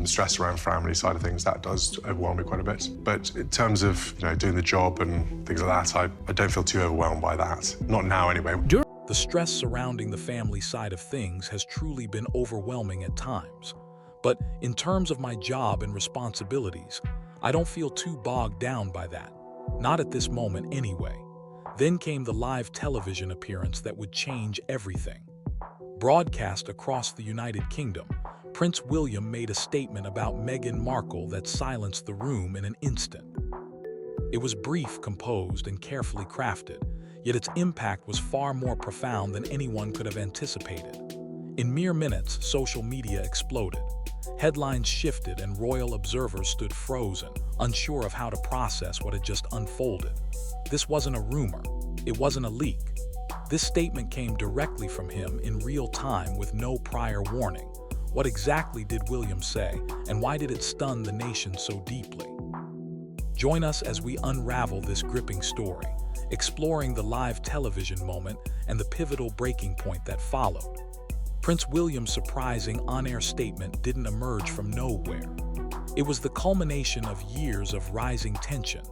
The stress around family side of things, that does overwhelm me quite a bit. But in terms of, doing the job and things like that, I don't feel too overwhelmed by that. Not now, anyway. The stress surrounding the family side of things has truly been overwhelming at times. But in terms of my job and responsibilities, I don't feel too bogged down by that. Not at this moment anyway. Then came the live television appearance that would change everything. Broadcast across the United Kingdom, Prince William made a statement about Meghan Markle that silenced the room in an instant. It was brief, composed, and carefully crafted, yet its impact was far more profound than anyone could have anticipated. In mere minutes, social media exploded. Headlines shifted and royal observers stood frozen, unsure of how to process what had just unfolded. This wasn't a rumor. It wasn't a leak. This statement came directly from him in real time with no prior warning. What exactly did William say, and why did it stun the nation so deeply? Join us as we unravel this gripping story, exploring the live television moment and the pivotal breaking point that followed. Prince William's surprising on-air statement didn't emerge from nowhere. It was the culmination of years of rising tension,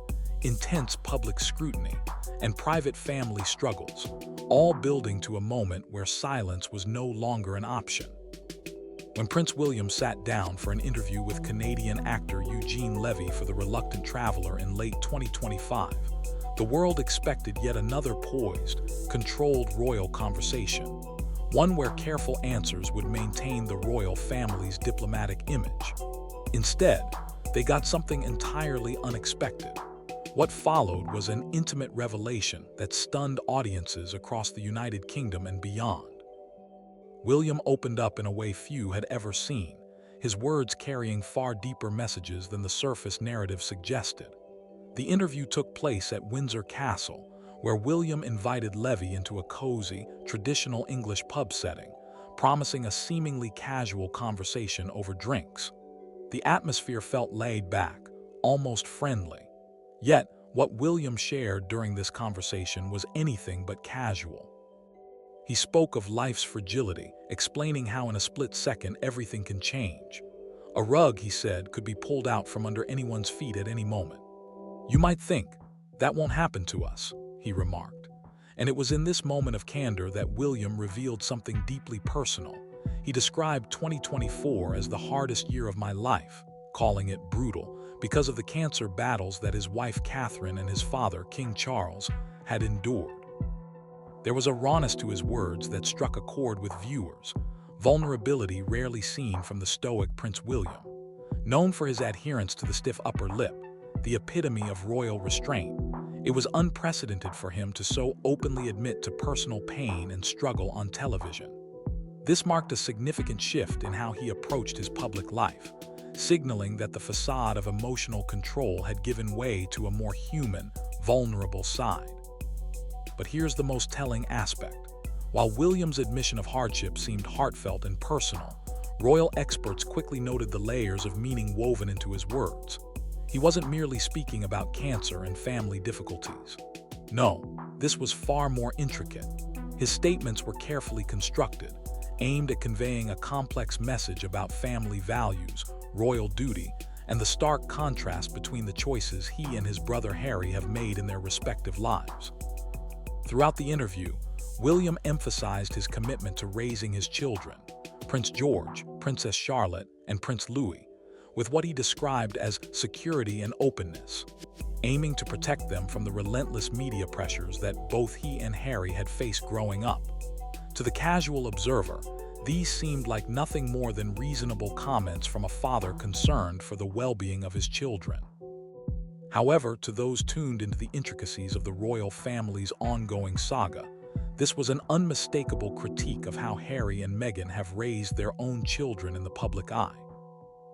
intense public scrutiny, and private family struggles, all building to a moment where silence was no longer an option. When Prince William sat down for an interview with Canadian actor Eugene Levy for The Reluctant Traveler in late 2025, the world expected yet another poised, controlled royal conversation, one where careful answers would maintain the royal family's diplomatic image. Instead, they got something entirely unexpected. What followed was an intimate revelation that stunned audiences across the United Kingdom and beyond. William opened up in a way few had ever seen, his words carrying far deeper messages than the surface narrative suggested. The interview took place at Windsor Castle, where William invited Levy into a cozy, traditional English pub setting, promising a seemingly casual conversation over drinks. The atmosphere felt laid back, almost friendly. Yet, what William shared during this conversation was anything but casual. He spoke of life's fragility, explaining how in a split second everything can change. A rug, he said, could be pulled out from under anyone's feet at any moment. "You might think, that won't happen to us," he remarked. And it was in this moment of candor that William revealed something deeply personal. He described 2024 as the hardest year of my life, calling it brutal, because of the cancer battles that his wife Catherine and his father, King Charles, had endured. There was a rawness to his words that struck a chord with viewers, vulnerability rarely seen from the stoic Prince William. Known for his adherence to the stiff upper lip, the epitome of royal restraint, it was unprecedented for him to so openly admit to personal pain and struggle on television. This marked a significant shift in how he approached his public life, signaling that the facade of emotional control had given way to a more human, vulnerable side. But here's the most telling aspect. While William's admission of hardship seemed heartfelt and personal, royal experts quickly noted the layers of meaning woven into his words. He wasn't merely speaking about cancer and family difficulties. No, this was far more intricate. His statements were carefully constructed, aimed at conveying a complex message about family values, royal duty, and the stark contrast between the choices he and his brother Harry have made in their respective lives. Throughout the interview, William emphasized his commitment to raising his children, Prince George, Princess Charlotte, and Prince Louis, with what he described as security and openness, aiming to protect them from the relentless media pressures that both he and Harry had faced growing up. To the casual observer, these seemed like nothing more than reasonable comments from a father concerned for the well-being of his children. However, to those tuned into the intricacies of the royal family's ongoing saga, this was an unmistakable critique of how Harry and Meghan have raised their own children in the public eye.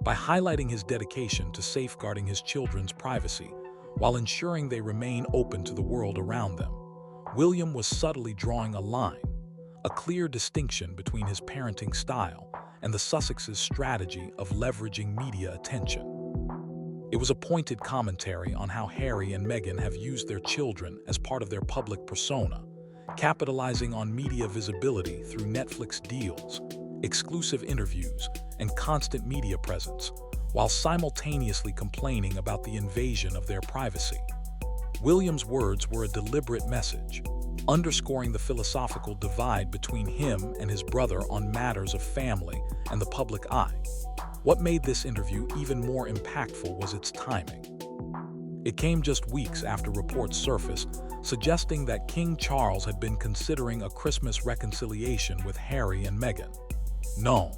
By highlighting his dedication to safeguarding his children's privacy while ensuring they remain open to the world around them, William was subtly drawing a line, a clear distinction between his parenting style and the Sussexes' strategy of leveraging media attention. It was a pointed commentary on how Harry and Meghan have used their children as part of their public persona, capitalizing on media visibility through Netflix deals, exclusive interviews, and constant media presence, while simultaneously complaining about the invasion of their privacy. William's words were a deliberate message, underscoring the philosophical divide between him and his brother on matters of family and the public eye. What made this interview even more impactful was its timing. It came just weeks after reports surfaced suggesting that King Charles had been considering a Christmas reconciliation with Harry and Meghan. Known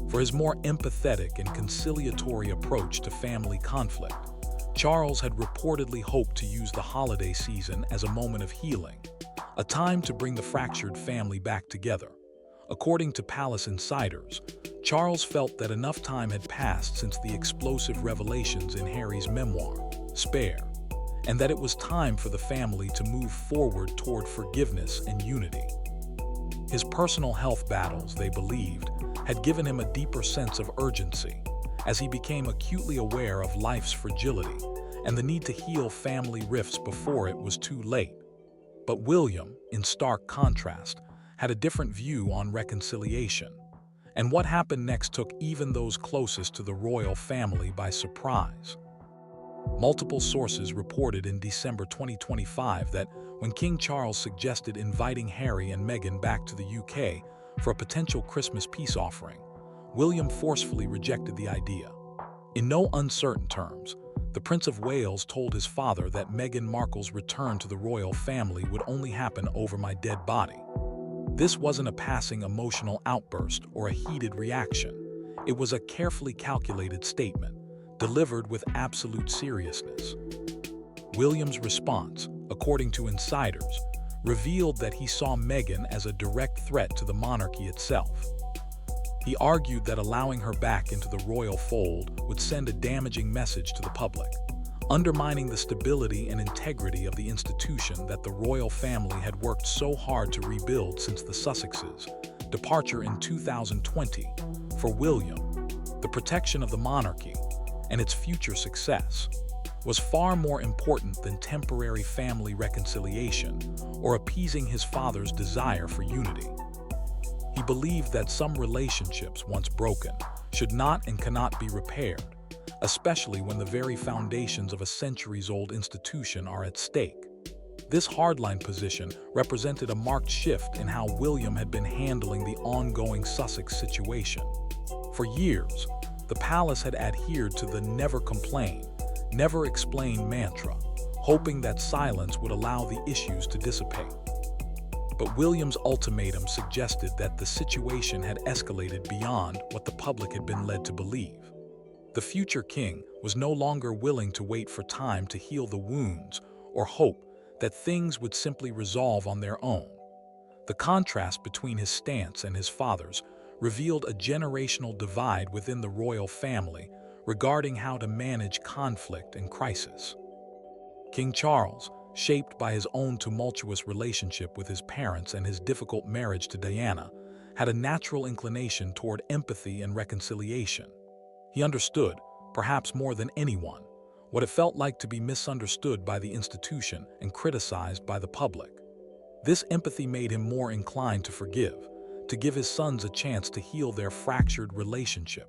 for his more empathetic and conciliatory approach to family conflict, Charles had reportedly hoped to use the holiday season as a moment of healing, a time to bring the fractured family back together. According to palace insiders, Charles felt that enough time had passed since the explosive revelations in Harry's memoir, Spare, and that it was time for the family to move forward toward forgiveness and unity. His personal health battles, they believed, had given him a deeper sense of urgency, as he became acutely aware of life's fragility and the need to heal family rifts before it was too late. But William, in stark contrast, had a different view on reconciliation, and what happened next took even those closest to the royal family by surprise. Multiple sources reported in December 2025 that when King Charles suggested inviting Harry and Meghan back to the UK for a potential Christmas peace offering, William forcefully rejected the idea. In no uncertain terms, the Prince of Wales told his father that Meghan Markle's return to the royal family would only happen over my dead body. This wasn't a passing emotional outburst or a heated reaction. It was a carefully calculated statement, delivered with absolute seriousness. William's response, according to insiders, revealed that he saw Meghan as a direct threat to the monarchy itself. He argued that allowing her back into the royal fold would send a damaging message to the public, undermining the stability and integrity of the institution that the royal family had worked so hard to rebuild since the Sussexes' departure in 2020. For William, the protection of the monarchy and its future success was far more important than temporary family reconciliation or appeasing his father's desire for unity. He believed that some relationships, once broken, should not and cannot be repaired, especially when the very foundations of a centuries-old institution are at stake. This hardline position represented a marked shift in how William had been handling the ongoing Sussex situation. For years, the palace had adhered to the never complain, never explain mantra, hoping that silence would allow the issues to dissipate. But William's ultimatum suggested that the situation had escalated beyond what the public had been led to believe. The future king was no longer willing to wait for time to heal the wounds or hope that things would simply resolve on their own. The contrast between his stance and his father's revealed a generational divide within the royal family regarding how to manage conflict and crisis. King Charles, shaped by his own tumultuous relationship with his parents and his difficult marriage to Diana, had a natural inclination toward empathy and reconciliation. He understood, perhaps more than anyone, what it felt like to be misunderstood by the institution and criticized by the public. This empathy made him more inclined to forgive, to give his sons a chance to heal their fractured relationship.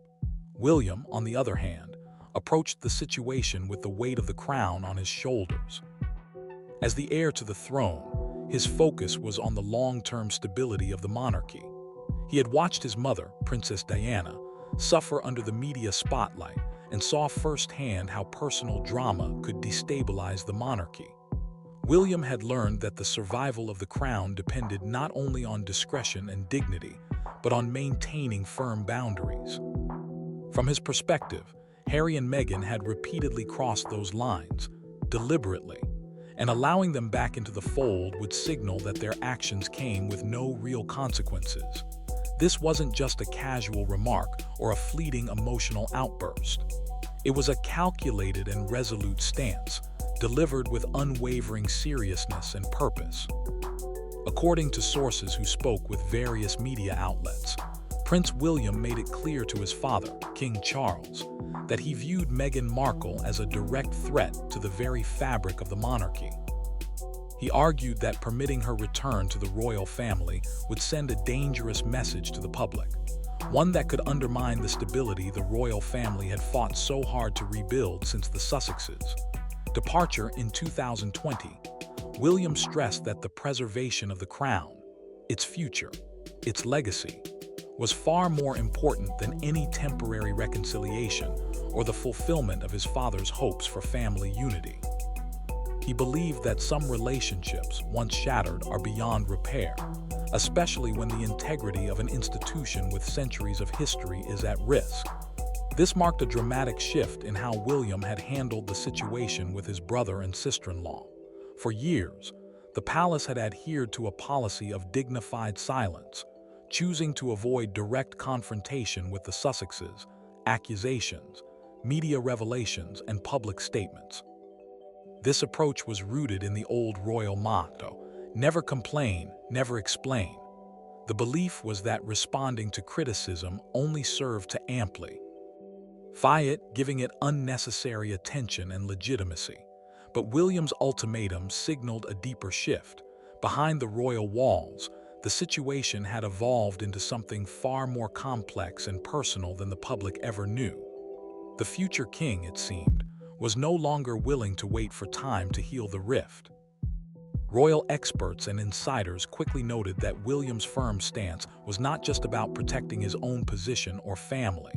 William, on the other hand, approached the situation with the weight of the crown on his shoulders. As the heir to the throne, his focus was on the long-term stability of the monarchy. He had watched his mother, Princess Diana, suffer under the media spotlight and saw firsthand how personal drama could destabilize the monarchy. William had learned that the survival of the crown depended not only on discretion and dignity, but on maintaining firm boundaries. From his perspective, Harry and Meghan had repeatedly crossed those lines, deliberately, and allowing them back into the fold would signal that their actions came with no real consequences. This wasn't just a casual remark or a fleeting emotional outburst. It was a calculated and resolute stance, delivered with unwavering seriousness and purpose. According to sources who spoke with various media outlets, Prince William made it clear to his father, King Charles, that he viewed Meghan Markle as a direct threat to the very fabric of the monarchy. He argued that permitting her return to the royal family would send a dangerous message to the public. one that could undermine the stability the royal family had fought so hard to rebuild since the Sussexes' departure in 2020. William stressed that the preservation of the crown, its future, its legacy, was far more important than any temporary reconciliation or the fulfillment of his father's hopes for family unity. He believed that some relationships, once shattered, are beyond repair, especially when the integrity of an institution with centuries of history is at risk. This marked a dramatic shift in how William had handled the situation with his brother and sister-in-law. For years, the palace had adhered to a policy of dignified silence, choosing to avoid direct confrontation with the Sussexes, accusations, media revelations, and public statements. This approach was rooted in the old royal motto, "Never complain, never explain." The belief was that responding to criticism only served to amplify it, giving it unnecessary attention and legitimacy. But William's ultimatum signaled a deeper shift. Behind the royal walls, the situation had evolved into something far more complex and personal than the public ever knew. The future king, it seemed, was no longer willing to wait for time to heal the rift. Royal experts and insiders quickly noted that William's firm stance was not just about protecting his own position or family.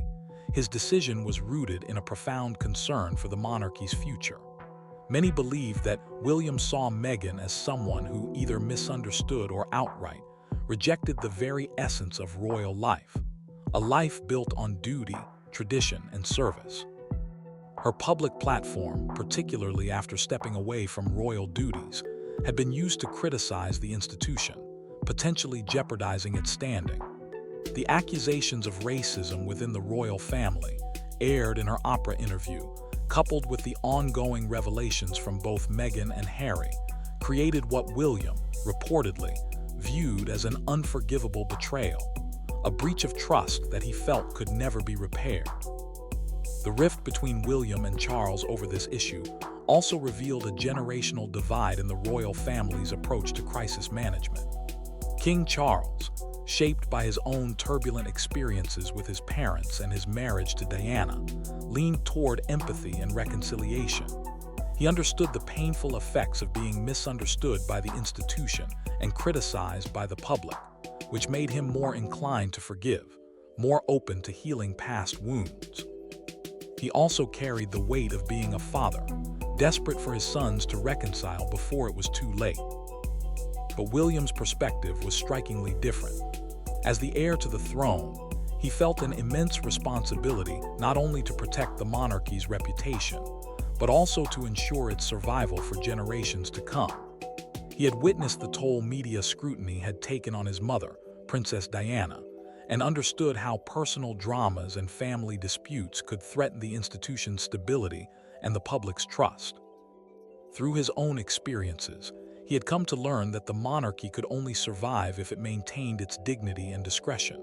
His decision was rooted in a profound concern for the monarchy's future. Many believed that William saw Meghan as someone who either misunderstood or outright rejected the very essence of royal life, a life built on duty, tradition, and service. Her public platform, particularly after stepping away from royal duties, had been used to criticize the institution, potentially jeopardizing its standing. The accusations of racism within the royal family, aired in her opera interview, coupled with the ongoing revelations from both Meghan and Harry, created what William, reportedly, viewed as an unforgivable betrayal, a breach of trust that he felt could never be repaired. The rift between William and Charles over this issue also revealed a generational divide in the royal family's approach to crisis management. King Charles, shaped by his own turbulent experiences with his parents and his marriage to Diana, leaned toward empathy and reconciliation. He understood the painful effects of being misunderstood by the institution and criticized by the public, which made him more inclined to forgive, more open to healing past wounds. He also carried the weight of being a father, desperate for his sons to reconcile before it was too late. But William's perspective was strikingly different. As the heir to the throne, he felt an immense responsibility not only to protect the monarchy's reputation, but also to ensure its survival for generations to come. He had witnessed the toll media scrutiny had taken on his mother, Princess Diana, and understood how personal dramas and family disputes could threaten the institution's stability and the public's trust. Through his own experiences, he had come to learn that the monarchy could only survive if it maintained its dignity and discretion.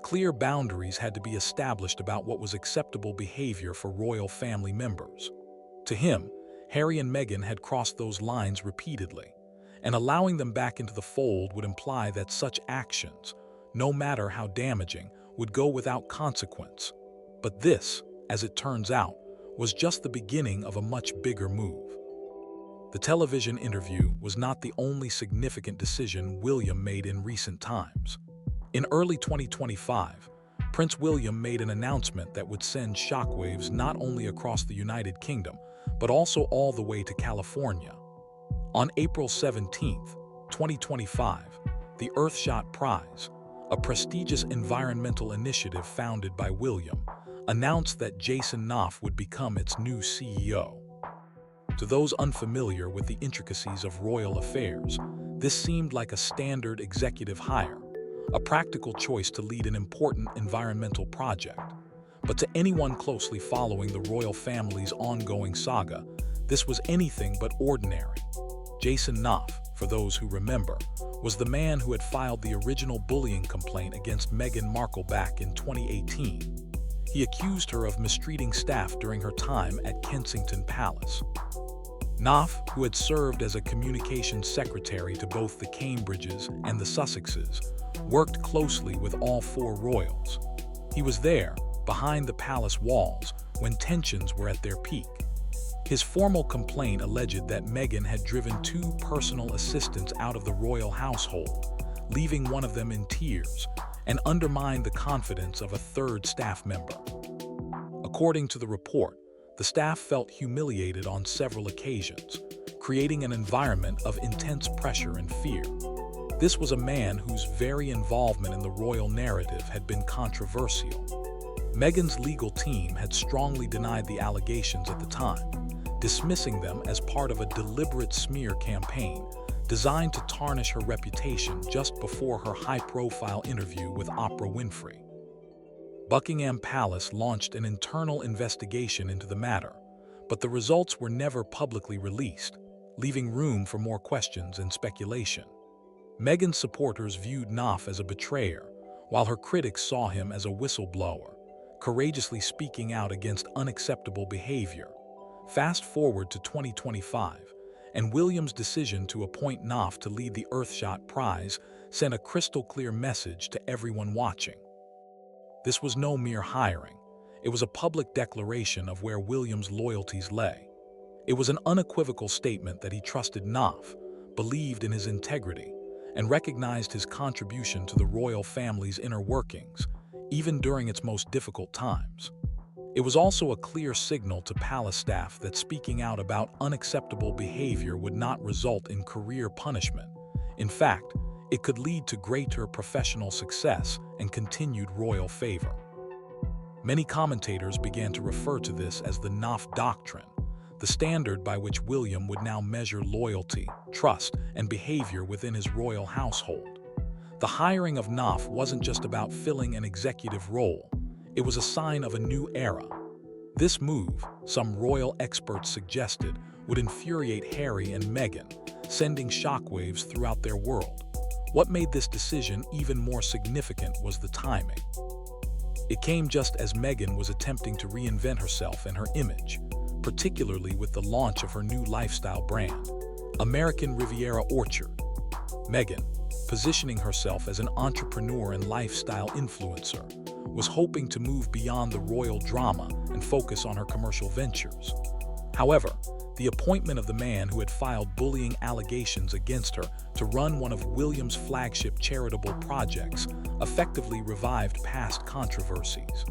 Clear boundaries had to be established about what was acceptable behavior for royal family members. To him, Harry and Meghan had crossed those lines repeatedly, and allowing them back into the fold would imply that such actions, no matter how damaging, would go without consequence. But this, as it turns out, was just the beginning of a much bigger move. The television interview was not the only significant decision William made in recent times. In early 2025, Prince William made an announcement that would send shockwaves not only across the United Kingdom, but also all the way to California. On April 17, 2025, the Earthshot Prize, a prestigious environmental initiative founded by William, announced that Jason Knopf would become its new CEO. To those unfamiliar with the intricacies of royal affairs, this seemed like a standard executive hire, a practical choice to lead an important environmental project. But to anyone closely following the royal family's ongoing saga, this was anything but ordinary. Jason Knopf, for those who remember, was the man who had filed the original bullying complaint against Meghan Markle back in 2018. He accused her of mistreating staff during her time at Kensington Palace. Knopf, who had served as a communications secretary to both the Cambridges and the Sussexes, worked closely with all four royals. He was there, behind the palace walls, when tensions were at their peak. His formal complaint alleged that Meghan had driven two personal assistants out of the royal household, leaving one of them in tears, and undermined the confidence of a third staff member. According to the report, the staff felt humiliated on several occasions, creating an environment of intense pressure and fear. This was a man whose very involvement in the royal narrative had been controversial. Meghan's legal team had strongly denied the allegations at the time, dismissing them as part of a deliberate smear campaign designed to tarnish her reputation just before her high-profile interview with Oprah Winfrey. Buckingham Palace launched an internal investigation into the matter, but the results were never publicly released, leaving room for more questions and speculation. Meghan's supporters viewed Knopf as a betrayer, while her critics saw him as a whistleblower, courageously speaking out against unacceptable behavior. Fast forward to 2025, and William's decision to appoint Knopf to lead the Earthshot Prize sent a crystal-clear message to everyone watching. This was no mere hiring. It was a public declaration of where William's loyalties lay. It was an unequivocal statement that he trusted Knopf, believed in his integrity, and recognized his contribution to the royal family's inner workings, even during its most difficult times. It was also a clear signal to palace staff that speaking out about unacceptable behavior would not result in career punishment. In fact, it could lead to greater professional success and continued royal favor. Many commentators began to refer to this as the Knopf Doctrine, the standard by which William would now measure loyalty, trust, and behavior within his royal household. The hiring of Knopf wasn't just about filling an executive role, it was a sign of a new era. This move, some royal experts suggested, would infuriate Harry and Meghan, sending shockwaves throughout their world. What made this decision even more significant was the timing. It came just as Meghan was attempting to reinvent herself and her image, particularly with the launch of her new lifestyle brand, American Riviera Orchard. Meghan, positioning herself as an entrepreneur and lifestyle influencer, was hoping to move beyond the royal drama and focus on her commercial ventures. However, the appointment of the man who had filed bullying allegations against her to run one of William's flagship charitable projects effectively revived past controversies.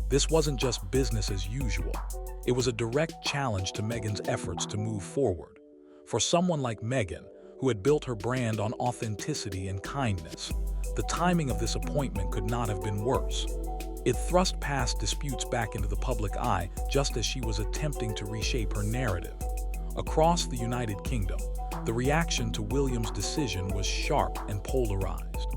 This wasn't just business as usual. It was a direct challenge to Meghan's efforts to move forward. For someone like Meghan, who had built her brand on authenticity and kindness, the timing of this appointment could not have been worse. It thrust past disputes back into the public eye just as she was attempting to reshape her narrative. Across the United Kingdom, the reaction to William's decision was sharp and polarized.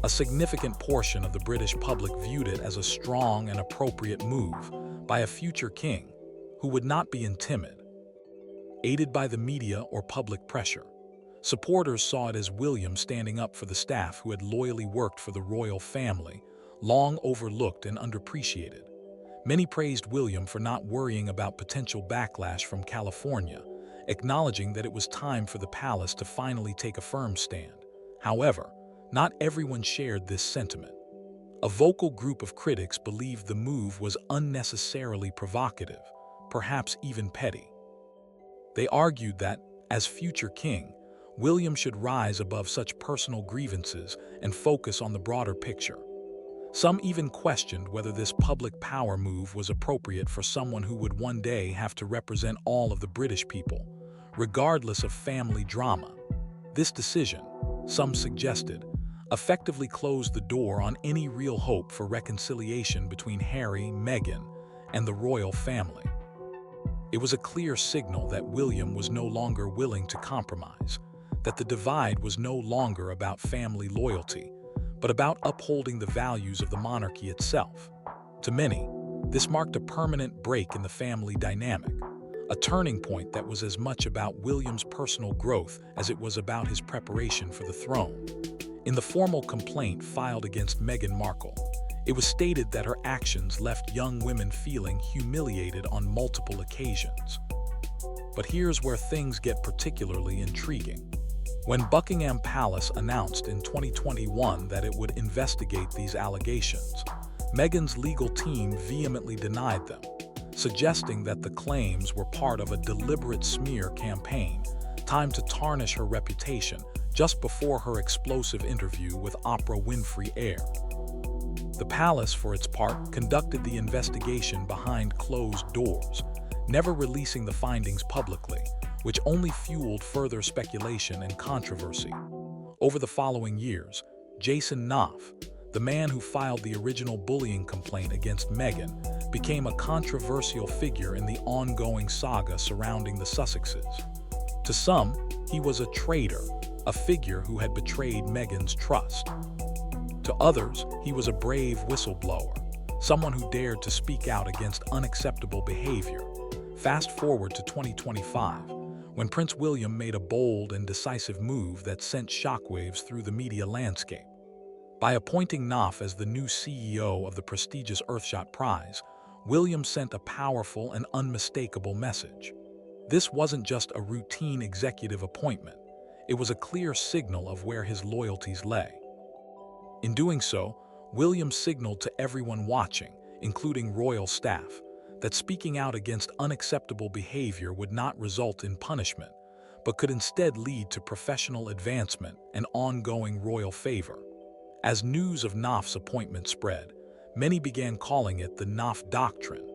A significant portion of the British public viewed it as a strong and appropriate move by a future king who would not be timid. Aided by the media or public pressure, supporters saw it as William standing up for the staff who had loyally worked for the royal family, long overlooked and underappreciated. Many praised William for not worrying about potential backlash from California, acknowledging that it was time for the palace to finally take a firm stand. However, not everyone shared this sentiment. A vocal group of critics believed the move was unnecessarily provocative, perhaps even petty. They argued that, as future king, William should rise above such personal grievances and focus on the broader picture. Some even questioned whether this public power move was appropriate for someone who would one day have to represent all of the British people, regardless of family drama. This decision, some suggested, effectively closed the door on any real hope for reconciliation between Harry, Meghan, and the royal family. It was a clear signal that William was no longer willing to compromise, that the divide was no longer about family loyalty, but about upholding the values of the monarchy itself. To many, this marked a permanent break in the family dynamic, a turning point that was as much about William's personal growth as it was about his preparation for the throne. In the formal complaint filed against Meghan Markle, it was stated that her actions left young women feeling humiliated on multiple occasions. But here's where things get particularly intriguing. When Buckingham Palace announced in 2021 that it would investigate these allegations, Meghan's legal team vehemently denied them, suggesting that the claims were part of a deliberate smear campaign timed to tarnish her reputation just before her explosive interview with Oprah Winfrey aired. The palace, for its part, conducted the investigation behind closed doors, never releasing the findings publicly, which only fueled further speculation and controversy. Over the following years, Jason Knopf, the man who filed the original bullying complaint against Meghan, became a controversial figure in the ongoing saga surrounding the Sussexes. To some, he was a traitor, a figure who had betrayed Meghan's trust. To others, he was a brave whistleblower, someone who dared to speak out against unacceptable behavior. Fast forward to 2025, when Prince William made a bold and decisive move that sent shockwaves through the media landscape. By appointing Knopf as the new CEO of the prestigious Earthshot Prize, William sent a powerful and unmistakable message. This wasn't just a routine executive appointment. It was a clear signal of where his loyalties lay. In doing so, William signaled to everyone watching, including royal staff, that speaking out against unacceptable behavior would not result in punishment, but could instead lead to professional advancement and ongoing royal favor. As news of Knopf's appointment spread, many began calling it the Knopf Doctrine,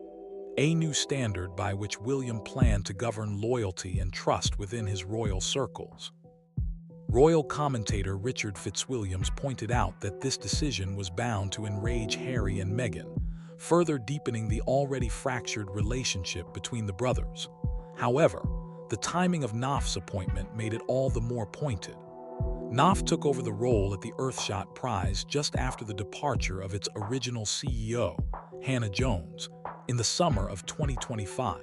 a new standard by which William planned to govern loyalty and trust within his royal circles. Royal commentator Richard Fitzwilliams pointed out that this decision was bound to enrage Harry and Meghan, further deepening the already fractured relationship between the brothers. However, the timing of Knopf's appointment made it all the more pointed. Knopf took over the role at the Earthshot Prize just after the departure of its original CEO, Hannah Jones, in the summer of 2025.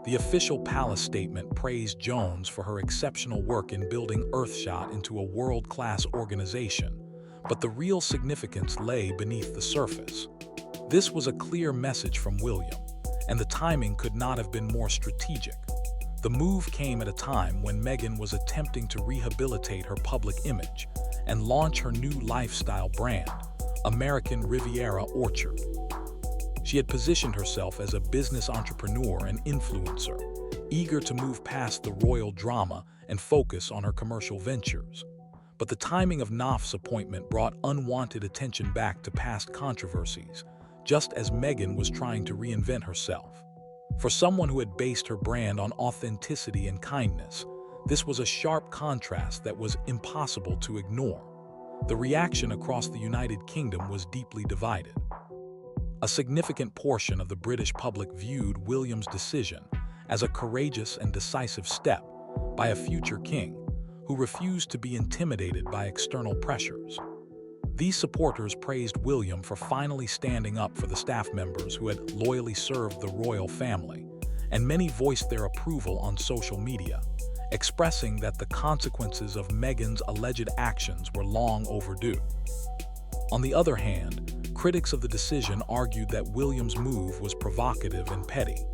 The official palace statement praised Jones for her exceptional work in building Earthshot into a world-class organization, but the real significance lay beneath the surface. This was a clear message from William, and the timing could not have been more strategic. The move came at a time when Meghan was attempting to rehabilitate her public image and launch her new lifestyle brand, American Riviera Orchard. She had positioned herself as a business entrepreneur and influencer, eager to move past the royal drama and focus on her commercial ventures. But the timing of Knopf's appointment brought unwanted attention back to past controversies, just as Meghan was trying to reinvent herself. For someone who had based her brand on authenticity and kindness, this was a sharp contrast that was impossible to ignore. The reaction across the United Kingdom was deeply divided. A significant portion of the British public viewed William's decision as a courageous and decisive step by a future king who refused to be intimidated by external pressures. These supporters praised William for finally standing up for the staff members who had loyally served the royal family, and many voiced their approval on social media, expressing that the consequences of Meghan's alleged actions were long overdue. On the other hand, critics of the decision argued that William's move was provocative and petty.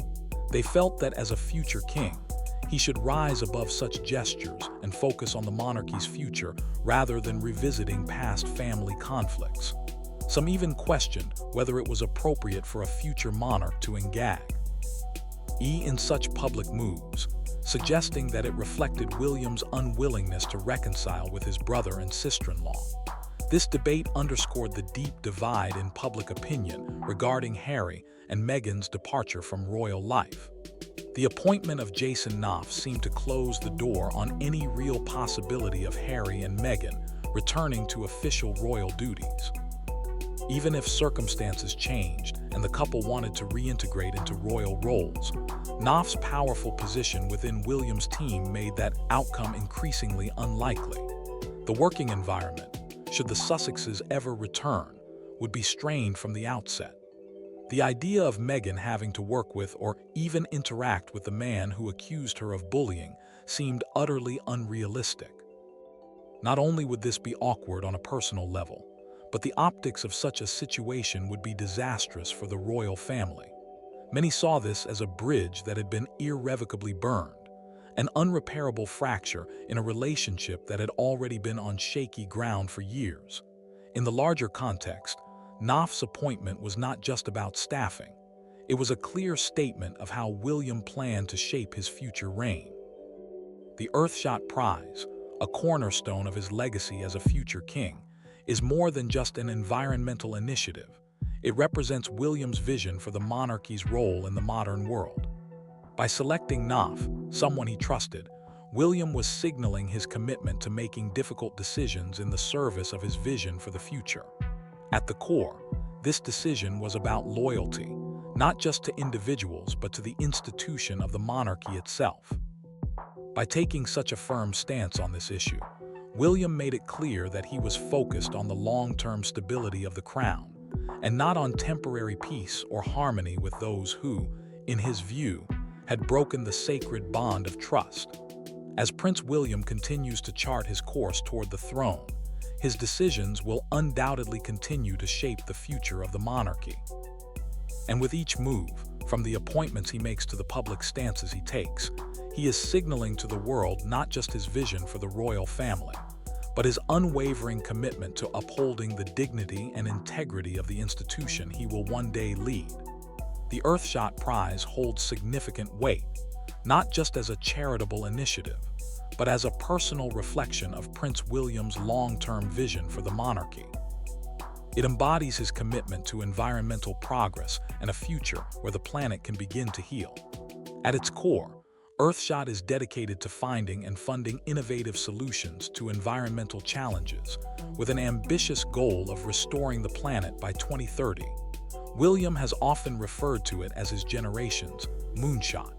They felt that as a future king, he should rise above such gestures and focus on the monarchy's future rather than revisiting past family conflicts. Some even questioned whether it was appropriate for a future monarch to engage in such public moves, suggesting that it reflected William's unwillingness to reconcile with his brother and sister-in-law. This debate underscored the deep divide in public opinion regarding Harry and Meghan's departure from royal life. The appointment of Jason Knopf seemed to close the door on any real possibility of Harry and Meghan returning to official royal duties. Even if circumstances changed and the couple wanted to reintegrate into royal roles, Knopf's powerful position within William's team made that outcome increasingly unlikely. The working environment, should the Sussexes ever return, would be strained from the outset. The idea of Meghan having to work with or even interact with the man who accused her of bullying seemed utterly unrealistic. Not only would this be awkward on a personal level, but the optics of such a situation would be disastrous for the royal family. Many saw this as a bridge that had been irrevocably burned, an unrepairable fracture in a relationship that had already been on shaky ground for years. In the larger context, Knopf's appointment was not just about staffing. It was a clear statement of how William planned to shape his future reign. The Earthshot Prize, a cornerstone of his legacy as a future king, is more than just an environmental initiative. It represents William's vision for the monarchy's role in the modern world. By selecting Knopf, someone he trusted, William was signaling his commitment to making difficult decisions in the service of his vision for the future. At the core, this decision was about loyalty, not just to individuals but to the institution of the monarchy itself. By taking such a firm stance on this issue, William made it clear that he was focused on the long-term stability of the crown, and not on temporary peace or harmony with those who, in his view, had broken the sacred bond of trust. As Prince William continues to chart his course toward the throne, his decisions will undoubtedly continue to shape the future of the monarchy. And with each move, from the appointments he makes to the public stances he takes, he is signaling to the world not just his vision for the royal family, but his unwavering commitment to upholding the dignity and integrity of the institution he will one day lead. The Earthshot Prize holds significant weight, not just as a charitable initiative, but as a personal reflection of Prince William's long-term vision for the monarchy. It embodies his commitment to environmental progress and a future where the planet can begin to heal. At its core, Earthshot is dedicated to finding and funding innovative solutions to environmental challenges, with an ambitious goal of restoring the planet by 2030. William has often referred to it as his generation's moonshot,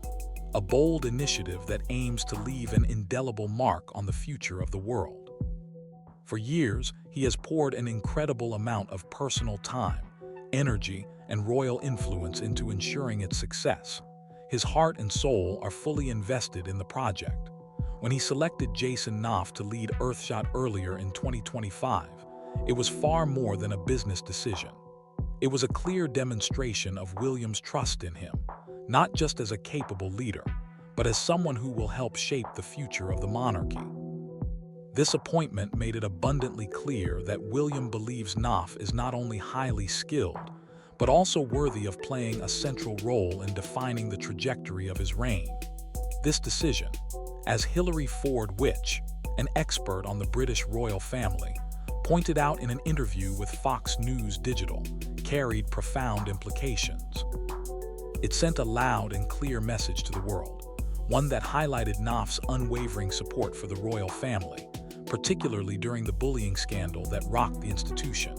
a bold initiative that aims to leave an indelible mark on the future of the world. For years, he has poured an incredible amount of personal time, energy, and royal influence into ensuring its success. His heart and soul are fully invested in the project. When he selected Jason Knopf to lead Earthshot earlier in 2025, it was far more than a business decision. It was a clear demonstration of William's trust in him, not just as a capable leader, but as someone who will help shape the future of the monarchy. This appointment made it abundantly clear that William believes Knopf is not only highly skilled, but also worthy of playing a central role in defining the trajectory of his reign. This decision, as Hilary Ford-Which, an expert on the British royal family, pointed out in an interview with Fox News Digital, carried profound implications. It sent a loud and clear message to the world, one that highlighted Knopf's unwavering support for the royal family, particularly during the bullying scandal that rocked the institution.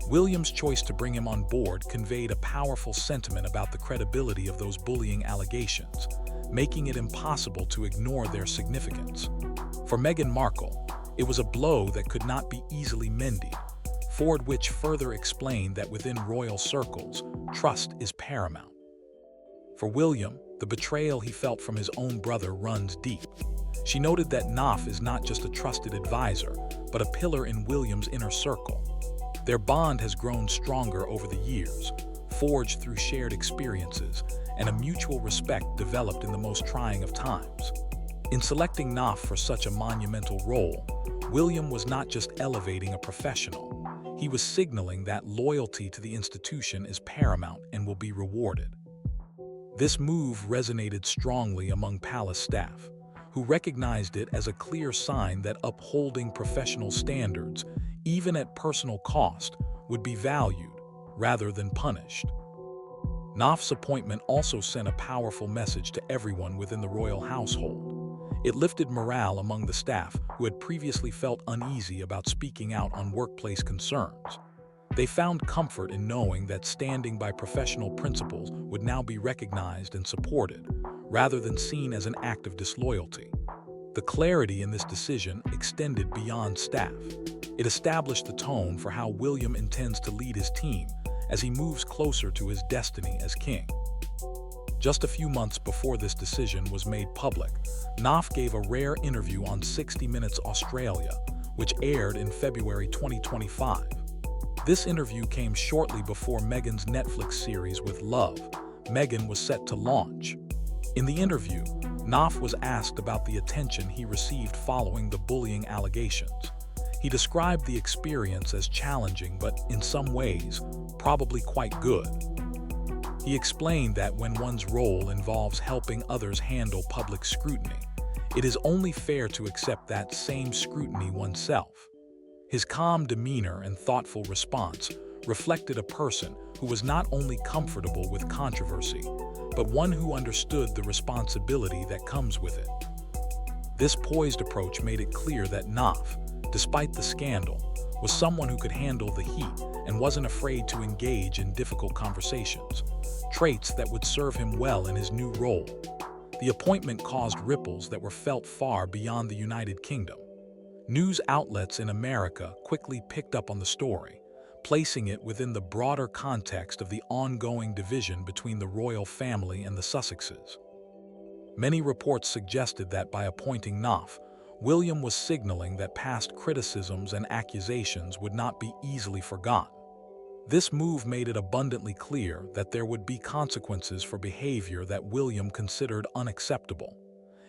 William's choice to bring him on board conveyed a powerful sentiment about the credibility of those bullying allegations, making it impossible to ignore their significance. For Meghan Markle, it was a blow that could not be easily mended. Ford-Which further explained that within royal circles, trust is paramount. For William, the betrayal he felt from his own brother runs deep. She noted that Knopf is not just a trusted advisor, but a pillar in William's inner circle. Their bond has grown stronger over the years, forged through shared experiences and a mutual respect developed in the most trying of times. In selecting Knopf for such a monumental role, William was not just elevating a professional, he was signaling that loyalty to the institution is paramount and will be rewarded. This move resonated strongly among palace staff, who recognized it as a clear sign that upholding professional standards, even at personal cost, would be valued rather than punished. Knopf's appointment also sent a powerful message to everyone within the royal household. It lifted morale among the staff who had previously felt uneasy about speaking out on workplace concerns. They found comfort in knowing that standing by professional principles would now be recognized and supported, rather than seen as an act of disloyalty. The clarity in this decision extended beyond staff. It established the tone for how William intends to lead his team as he moves closer to his destiny as king. Just a few months before this decision was made public, Knopf gave a rare interview on 60 Minutes Australia, which aired in February 2025. This interview came shortly before Meghan's Netflix series With Love, Meghan was set to launch. In the interview, Knopf was asked about the attention he received following the bullying allegations. He described the experience as challenging, but in some ways, probably quite good. He explained that when one's role involves helping others handle public scrutiny, it is only fair to accept that same scrutiny oneself. His calm demeanor and thoughtful response reflected a person who was not only comfortable with controversy, but one who understood the responsibility that comes with it. This poised approach made it clear that Knopf, despite the scandal, was someone who could handle the heat and wasn't afraid to engage in difficult conversations, traits that would serve him well in his new role. The appointment caused ripples that were felt far beyond the United Kingdom. News outlets in America quickly picked up on the story, placing it within the broader context of the ongoing division between the royal family and the Sussexes. Many reports suggested that by appointing Knopf, William was signaling that past criticisms and accusations would not be easily forgotten. This move made it abundantly clear that there would be consequences for behavior that William considered unacceptable.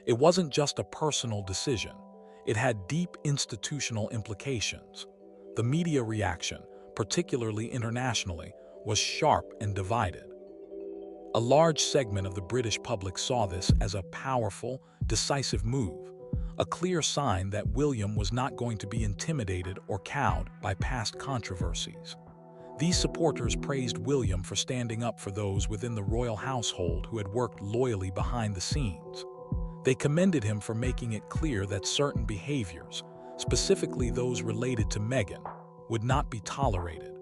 It wasn't just a personal decision, it had deep institutional implications. The media reaction, particularly internationally, was sharp and divided. A large segment of the British public saw this as a powerful, decisive move, a clear sign that William was not going to be intimidated or cowed by past controversies. These supporters praised William for standing up for those within the royal household who had worked loyally behind the scenes. They commended him for making it clear that certain behaviors, specifically those related to Meghan, would not be tolerated.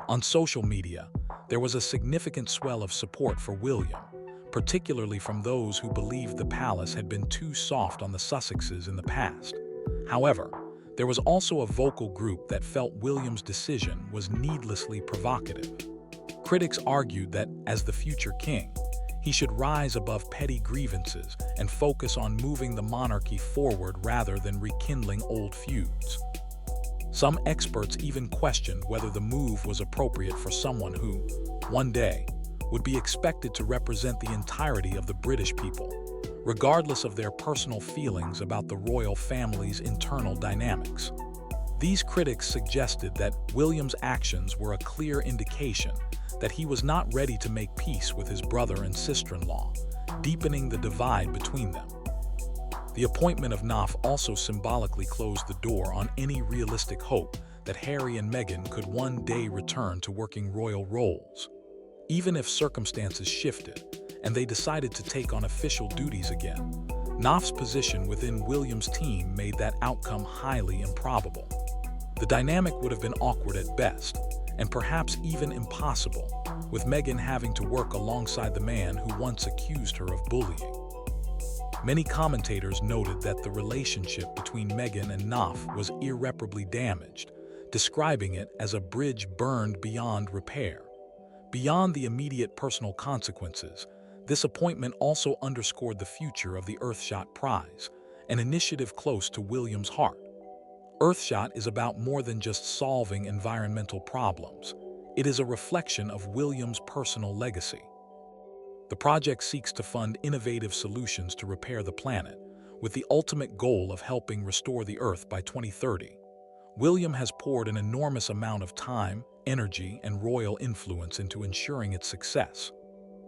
On social media, there was a significant swell of support for William, particularly from those who believed the palace had been too soft on the Sussexes in the past. However, there was also a vocal group that felt William's decision was needlessly provocative. Critics argued that, as the future king, he should rise above petty grievances and focus on moving the monarchy forward rather than rekindling old feuds. Some experts even questioned whether the move was appropriate for someone who, one day, would be expected to represent the entirety of the British people, regardless of their personal feelings about the royal family's internal dynamics. These critics suggested that William's actions were a clear indication that he was not ready to make peace with his brother and sister-in-law, deepening the divide between them. The appointment of Knopf also symbolically closed the door on any realistic hope that Harry and Meghan could one day return to working royal roles. Even if circumstances shifted and they decided to take on official duties again, Knopf's position within William's team made that outcome highly improbable. The dynamic would have been awkward at best, and perhaps even impossible, with Meghan having to work alongside the man who once accused her of bullying. Many commentators noted that the relationship between Meghan and Knopf was irreparably damaged, describing it as a bridge burned beyond repair. Beyond the immediate personal consequences, this appointment also underscored the future of the Earthshot Prize, an initiative close to William's heart. Earthshot is about more than just solving environmental problems. It is a reflection of William's personal legacy. The project seeks to fund innovative solutions to repair the planet, with the ultimate goal of helping restore the Earth by 2030. William has poured an enormous amount of time, energy, and royal influence into ensuring its success.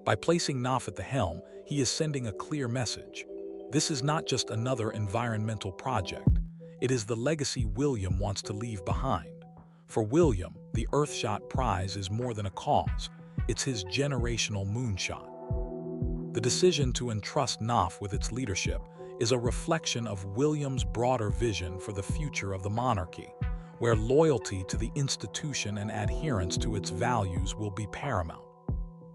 By placing Knopf at the helm, he is sending a clear message. This is not just another environmental project. It is the legacy William wants to leave behind. For William, the Earthshot Prize is more than a cause. It's his generational moonshot. The decision to entrust Knopf with its leadership is a reflection of William's broader vision for the future of the monarchy, where loyalty to the institution and adherence to its values will be paramount.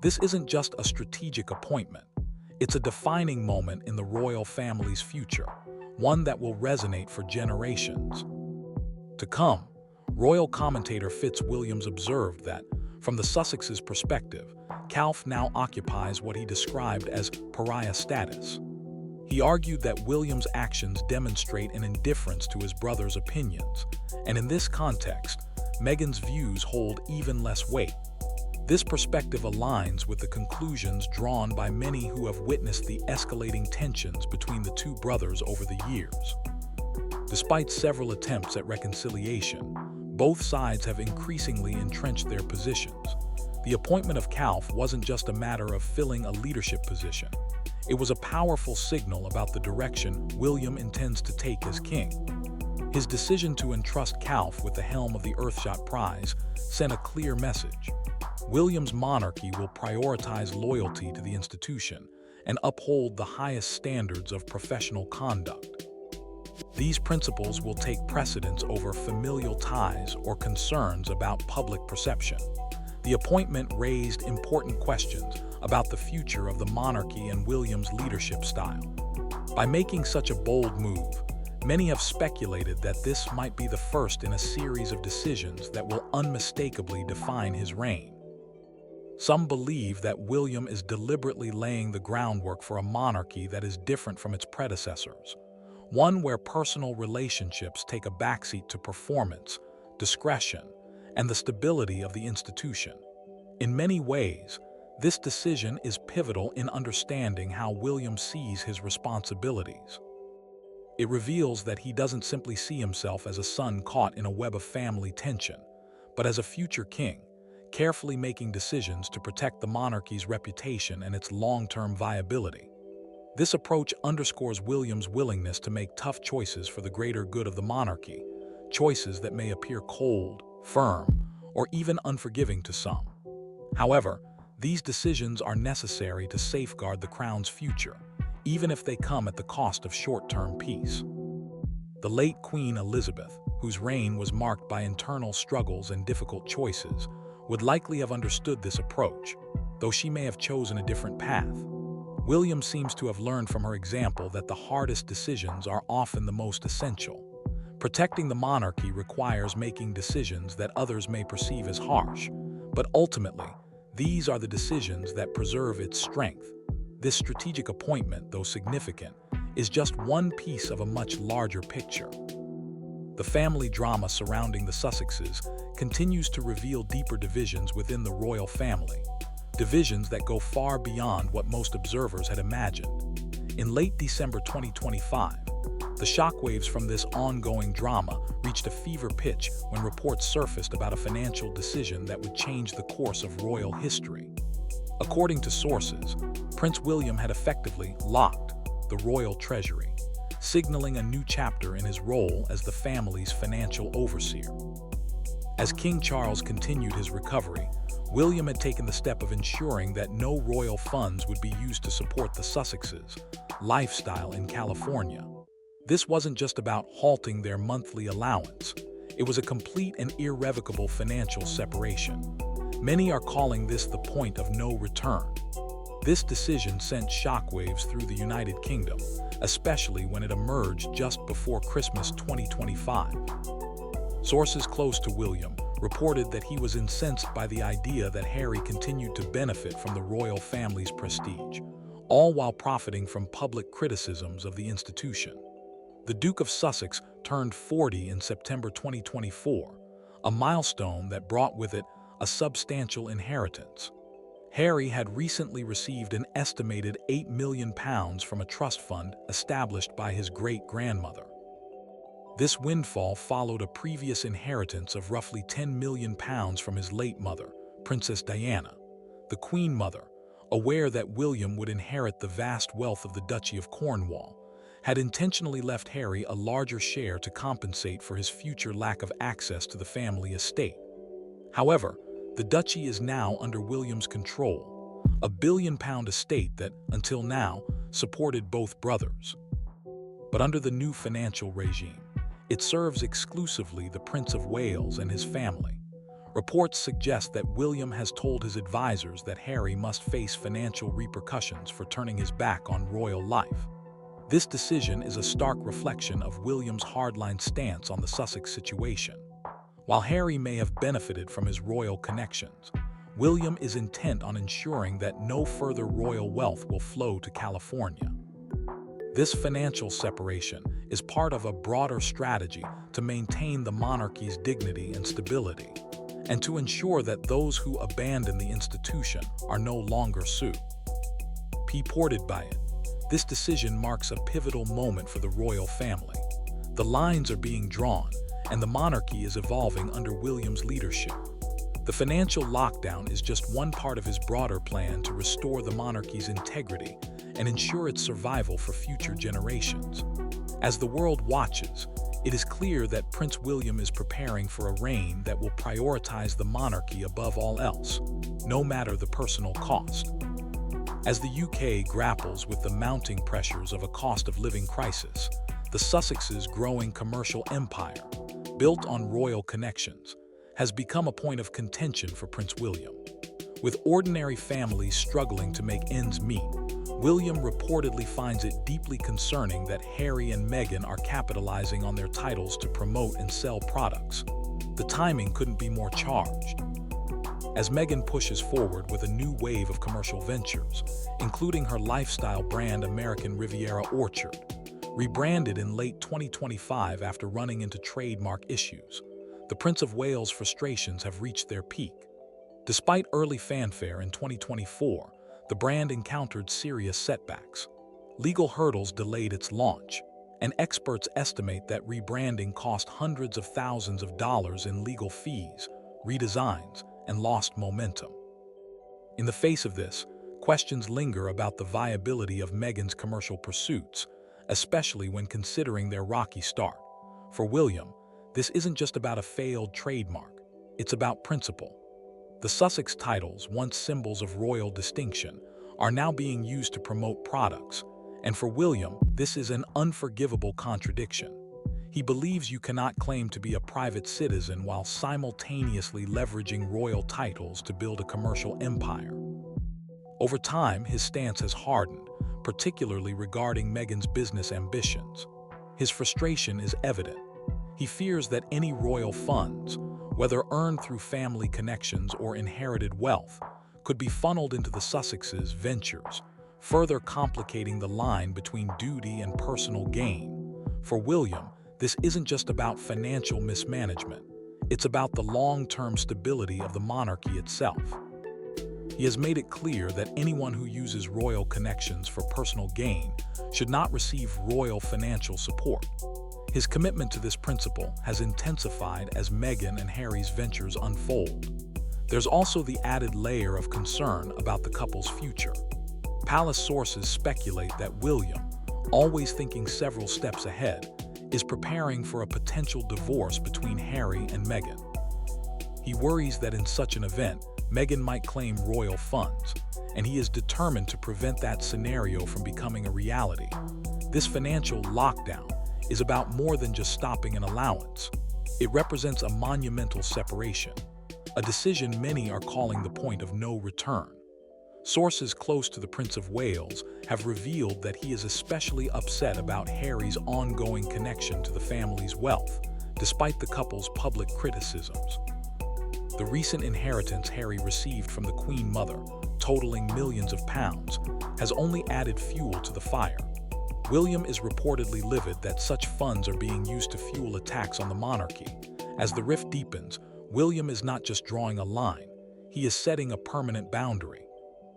This isn't just a strategic appointment. It's a defining moment in the royal family's future, one that will resonate for generations to come. Royal commentator Fitzwilliams observed that, from the Sussexes' perspective, Calf now occupies what he described as pariah status. He argued that William's actions demonstrate an indifference to his brother's opinions, and in this context, Meghan's views hold even less weight. This perspective aligns with the conclusions drawn by many who have witnessed the escalating tensions between the two brothers over the years. Despite several attempts at reconciliation, both sides have increasingly entrenched their positions. The appointment of Calf wasn't just a matter of filling a leadership position. It was a powerful signal about the direction William intends to take as king. His decision to entrust Calf with the helm of the Earthshot Prize sent a clear message. William's monarchy will prioritize loyalty to the institution and uphold the highest standards of professional conduct. These principles will take precedence over familial ties or concerns about public perception. The appointment raised important questions about the future of the monarchy and William's leadership style. By making such a bold move, many have speculated that this might be the first in a series of decisions that will unmistakably define his reign. Some believe that William is deliberately laying the groundwork for a monarchy that is different from its predecessors, one where personal relationships take a backseat to performance, discretion, and the stability of the institution. In many ways, this decision is pivotal in understanding how William sees his responsibilities. It reveals that he doesn't simply see himself as a son caught in a web of family tension, but as a future king, carefully making decisions to protect the monarchy's reputation and its long-term viability. This approach underscores William's willingness to make tough choices for the greater good of the monarchy, choices that may appear cold, firm, or even unforgiving to some. However, these decisions are necessary to safeguard the crown's future, even if they come at the cost of short-term peace. The late Queen Elizabeth, whose reign was marked by internal struggles and difficult choices, would likely have understood this approach, though she may have chosen a different path. William seems to have learned from her example that the hardest decisions are often the most essential. Protecting the monarchy requires making decisions that others may perceive as harsh, but ultimately, these are the decisions that preserve its strength. This strategic appointment, though significant, is just one piece of a much larger picture. The family drama surrounding the Sussexes continues to reveal deeper divisions within the royal family, divisions that go far beyond what most observers had imagined. In late December 2025, the shockwaves from this ongoing drama reached a fever pitch when reports surfaced about a financial decision that would change the course of royal history. According to sources, Prince William had effectively locked the royal treasury, signaling a new chapter in his role as the family's financial overseer. As King Charles continued his recovery, William had taken the step of ensuring that no royal funds would be used to support the Sussexes' lifestyle in California. This wasn't just about halting their monthly allowance. It was a complete and irrevocable financial separation. Many are calling this the point of no return. This decision sent shockwaves through the United Kingdom, especially when it emerged just before Christmas 2025. Sources close to William reported that he was incensed by the idea that Harry continued to benefit from the royal family's prestige, all while profiting from public criticisms of the institution. The Duke of Sussex turned 40 in September 2024, a milestone that brought with it a substantial inheritance. Harry had recently received an estimated £8 million from a trust fund established by his great-grandmother. This windfall followed a previous inheritance of roughly £10 million from his late mother, Princess Diana. The Queen Mother, aware that William would inherit the vast wealth of the Duchy of Cornwall, had intentionally left Harry a larger share to compensate for his future lack of access to the family estate. However, the duchy is now under William's control, a £1 billion estate that, until now, supported both brothers. But under the new financial regime, it serves exclusively the Prince of Wales and his family. Reports suggest that William has told his advisors that Harry must face financial repercussions for turning his back on royal life. This decision is a stark reflection of William's hardline stance on the Sussex situation. While Harry may have benefited from his royal connections, William is intent on ensuring that no further royal wealth will flow to California. This financial separation is part of a broader strategy to maintain the monarchy's dignity and stability. and to ensure that those who abandon the institution are no longer sued. Purported by it, this decision marks a pivotal moment for the royal family. The lines are being drawn, and the monarchy is evolving under William's leadership. The financial lockdown is just one part of his broader plan to restore the monarchy's integrity and ensure its survival for future generations. As the world watches, it is clear that Prince William is preparing for a reign that will prioritize the monarchy above all else, no matter the personal cost. As the UK grapples with the mounting pressures of a cost-of-living crisis, the Sussexes' growing commercial empire, built on royal connections, has become a point of contention for Prince William. With ordinary families struggling to make ends meet, William reportedly finds it deeply concerning that Harry and Meghan are capitalizing on their titles to promote and sell products. The timing couldn't be more charged. As Meghan pushes forward with a new wave of commercial ventures, including her lifestyle brand American Riviera Orchard, rebranded in late 2025 after running into trademark issues, the Prince of Wales' frustrations have reached their peak. Despite early fanfare in 2024, the brand encountered serious setbacks. Legal hurdles delayed its launch, and experts estimate that rebranding cost hundreds of thousands of dollars in legal fees, redesigns, and lost momentum. In the face of this, questions linger about the viability of Meghan's commercial pursuits, especially when considering their rocky start. For William, this isn't just about a failed trademark, it's about principle. The Sussex titles, once symbols of royal distinction, are now being used to promote products, and for William, this is an unforgivable contradiction. He believes you cannot claim to be a private citizen while simultaneously leveraging royal titles to build a commercial empire. Over time, his stance has hardened, particularly regarding Meghan's business ambitions. His frustration is evident. He fears that any royal funds, whether earned through family connections or inherited wealth, could be funneled into the Sussexes' ventures, further complicating the line between duty and personal gain. For William, this isn't just about financial mismanagement. It's about the long-term stability of the monarchy itself. He has made it clear that anyone who uses royal connections for personal gain should not receive royal financial support. His commitment to this principle has intensified as Meghan and Harry's ventures unfold. There's also the added layer of concern about the couple's future. Palace sources speculate that William, always thinking several steps ahead, is preparing for a potential divorce between Harry and Meghan. He worries that in such an event, Meghan might claim royal funds, and he is determined to prevent that scenario from becoming a reality. This financial lockdown is about more than just stopping an allowance. It represents a monumental separation, a decision many are calling the point of no return. Sources close to the Prince of Wales have revealed that he is especially upset about Harry's ongoing connection to the family's wealth, despite the couple's public criticisms. The recent inheritance Harry received from the Queen Mother, totaling millions of pounds, has only added fuel to the fire. William is reportedly livid that such funds are being used to fuel attacks on the monarchy. As the rift deepens, William is not just drawing a line, he is setting a permanent boundary.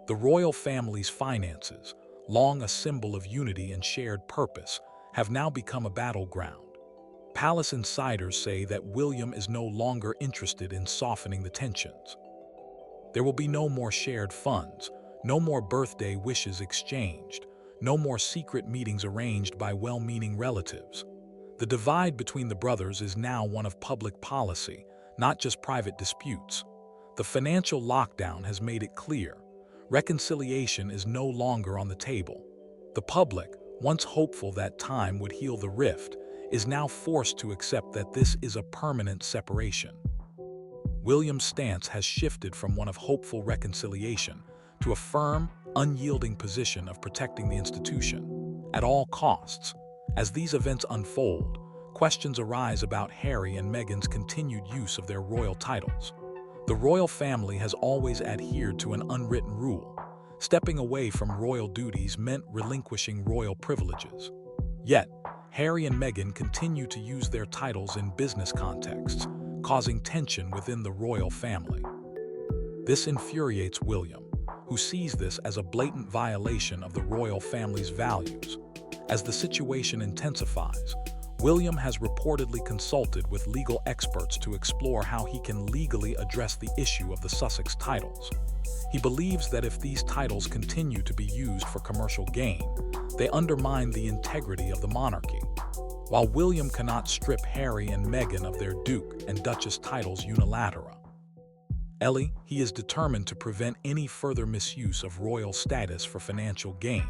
The royal family's finances, long a symbol of unity and shared purpose, have now become a battleground. Palace insiders say that William is no longer interested in softening the tensions. There will be no more shared funds, no more birthday wishes exchanged, no more secret meetings arranged by well-meaning relatives. The divide between the brothers is now one of public policy, not just private disputes. The financial lockdown has made it clear. Reconciliation is no longer on the table. The public, once hopeful that time would heal the rift, is now forced to accept that this is a permanent separation. William's stance has shifted from one of hopeful reconciliation to a firm, unyielding position of protecting the institution at all costs. As these events unfold, questions arise about Harry and Meghan's continued use of their royal titles. The royal family has always adhered to an unwritten rule. Stepping away from royal duties meant relinquishing royal privileges. Yet, Harry and Meghan continue to use their titles in business contexts, causing tension within the royal family. This infuriates William, who sees this as a blatant violation of the royal family's values. As the situation intensifies, William has reportedly consulted with legal experts to explore how he can legally address the issue of the Sussex titles. He believes that if these titles continue to be used for commercial gain, they undermine the integrity of the monarchy. While William cannot strip Harry and Meghan of their Duke and Duchess titles unilaterally, he is determined to prevent any further misuse of royal status for financial gain.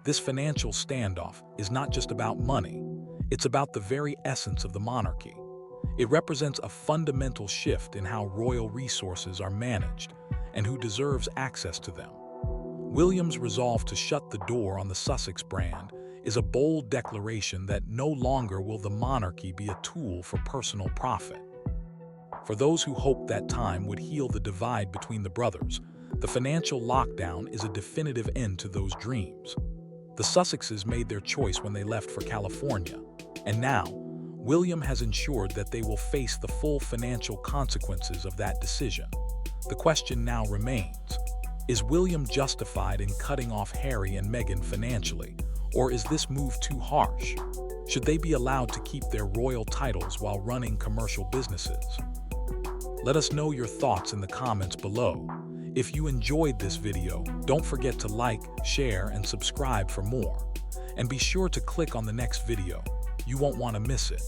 This financial standoff is not just about money, it's about the very essence of the monarchy. It represents a fundamental shift in how royal resources are managed and who deserves access to them. William's resolve to shut the door on the Sussex brand is a bold declaration that no longer will the monarchy be a tool for personal profit. For those who hoped that time would heal the divide between the brothers, the financial lockdown is a definitive end to those dreams. The Sussexes made their choice when they left for California, and now, William has ensured that they will face the full financial consequences of that decision. The question now remains, is William justified in cutting off Harry and Meghan financially, or is this move too harsh? Should they be allowed to keep their royal titles while running commercial businesses? Let us know your thoughts in the comments below. If you enjoyed this video, don't forget to like, share, and subscribe for more. And be sure to click on the next video. You won't want to miss it.